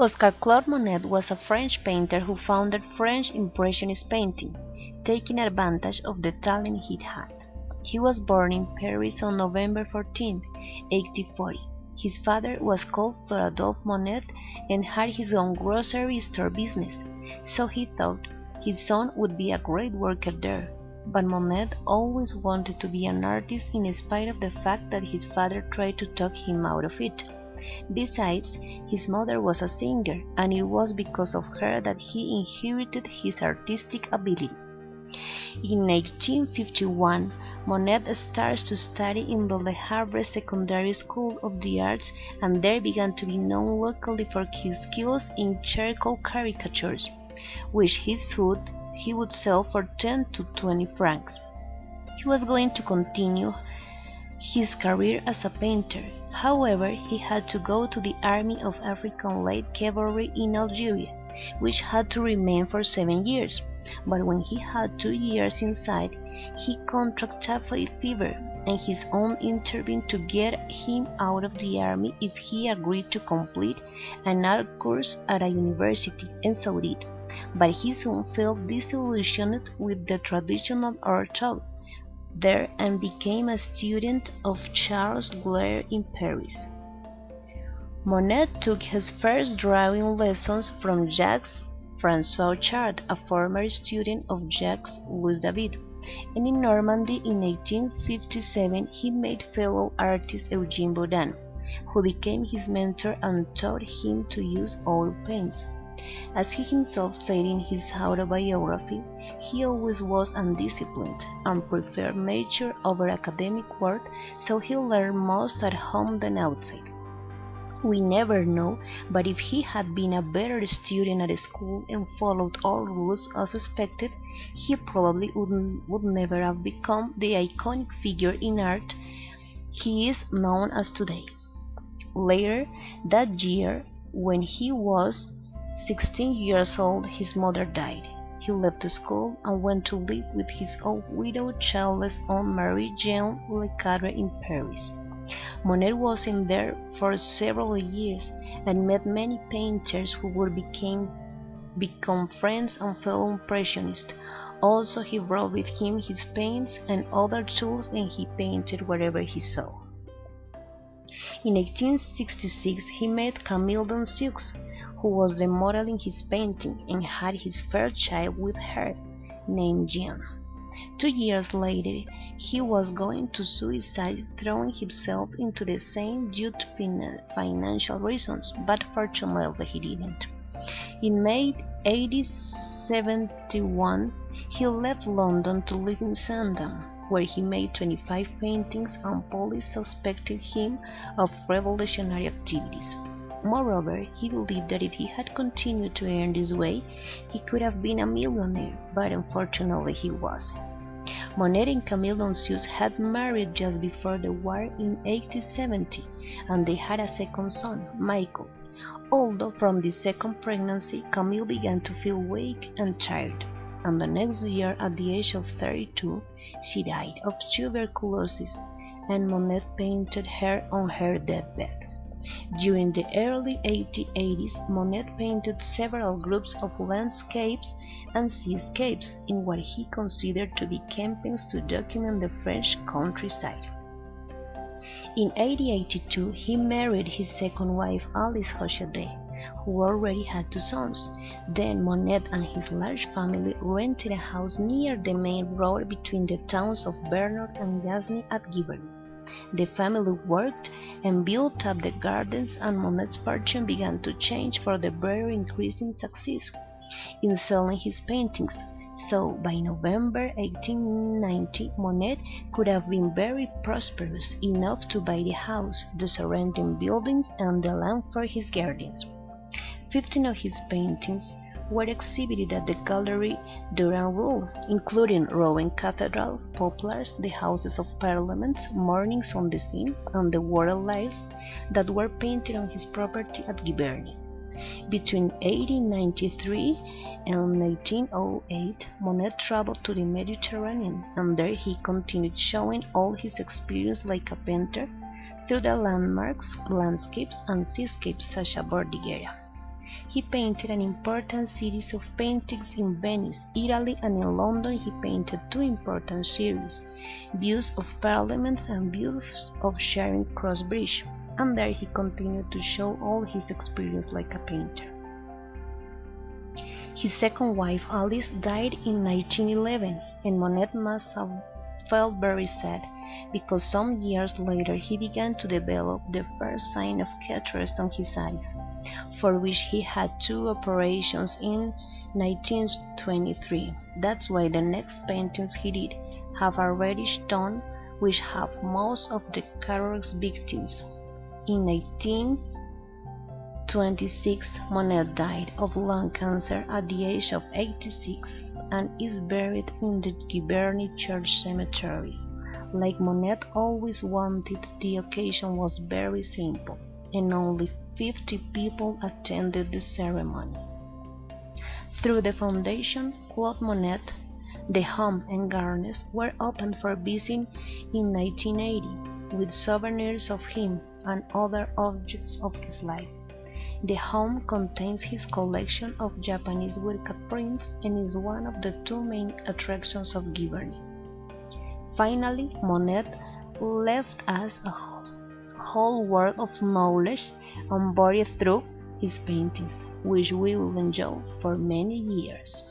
Oscar Claude Monet was a French painter who founded French Impressionist painting, taking advantage of the talent he had. He was born in Paris on November 14, 1840. His father was called Adolphe Monet and had his own grocery store business, so he thought his son would be a great worker there. But Monet always wanted to be an artist in spite of the fact that his father tried to talk him out of it. Besides, his mother was a singer, and it was because of her that he inherited his artistic ability. In 1851, Monet starts to study in the Le Havre Secondary School of the Arts and there began to be known locally for his skills in charcoal caricatures, which he would sell for 10 to 20 francs. He was going to continue his career as a painter. However, he had to go to the Army of African Light Cavalry in Algeria, which had to remain for 7 years. But when he had 2 years inside, he contracted typhoid fever, and his aunt intervened to get him out of the army if he agreed to complete an art course at a university, and so did. But he soon felt disillusioned with the traditional art taught there and became a student of Charles Gleyre in Paris. Monet took his first drawing lessons from Jacques François Chart, a former student of Jacques Louis David, and in Normandy in 1857 he met fellow artist Eugene Boudin, who became his mentor and taught him to use oil paints. As he himself said in his autobiography, he always was undisciplined and preferred nature over academic work, so he learned most at home than outside. We never know, but if he had been a better student at school and followed all rules as expected, he probably would never have become the iconic figure in art he is known as today. Later that year, when he was 16 years old, his mother died. He left school and went to live with his old widow, childless aunt Marie-Jeanne Lecadre in Paris. Monet was in there for several years and met many painters who would become friends and fellow impressionists. Also, he brought with him his paints and other tools, and he painted wherever he saw. In 1866, he met Camille Danseaux, who was the model in his painting, and had his first child with her, named Jeanne. 2 years later, he was going to suicide, throwing himself into the Seine due to financial reasons, but fortunately he didn't. In May 1871, he left London to live in Sandham, where he made 25 paintings, and police suspected him of revolutionary activities. Moreover, he believed that if he had continued to earn this way, he could have been a millionaire, but unfortunately he wasn't. Monet and Camille Danseaux had married just before the war in 1870, and they had a second son, Michael. Although from this second pregnancy, Camille began to feel weak and tired, and the next year, at the age of 32, she died of tuberculosis, and Monet painted her on her deathbed. During the early 1880s, Monet painted several groups of landscapes and seascapes in what he considered to be campings to document the French countryside. In 1882, he married his second wife, Alice Rochedet, who already had 2 sons. Then Monet and his large family rented a house near the main road between the towns of Bernard and Gasny at Giverny. The family worked and built up the gardens, and Monet's fortune began to change for the better, increasing success in selling his paintings. So, by November 1890, Monet could have been very prosperous enough to buy the house, the surrounding buildings, and the land for his gardens. 15 of his paintings were exhibited at the Galerie Durand Ruel, including Rouen Cathedral, Poplars, the Houses of Parliament, Mornings on the Seine, and the World Lives that were painted on his property at Giverny. Between 1893 and 1908, Monet traveled to the Mediterranean, and there he continued showing all his experience like a painter through the landmarks, landscapes, and seascapes such as Bordighera. He painted an important series of paintings in Venice, Italy, and in London he painted two important series, views of Parliament and views of Charing Cross Bridge, and there he continued to show all his experience like a painter. His second wife Alice died in 1911, and Monet must have felt very sad, because some years later he began to develop the first sign of cataract on his eyes, for which he had two operations in 1923. That's why the next paintings he did have a reddish tone, which have most of the cataract victims. In 1826, Monet died of lung cancer at the age of 86 and is buried in the Giverny Church Cemetery. Like Monet always wanted, the occasion was very simple, and only 50 people attended the ceremony. Through the foundation, Claude Monet, the home and gardens were opened for visiting in 1980, with souvenirs of him and other objects of his life. The home contains his collection of Japanese woodcut prints and is one of the two main attractions of Giverny. Finally, Monet left us a whole world of knowledge unburied through his paintings, which we will enjoy for many years.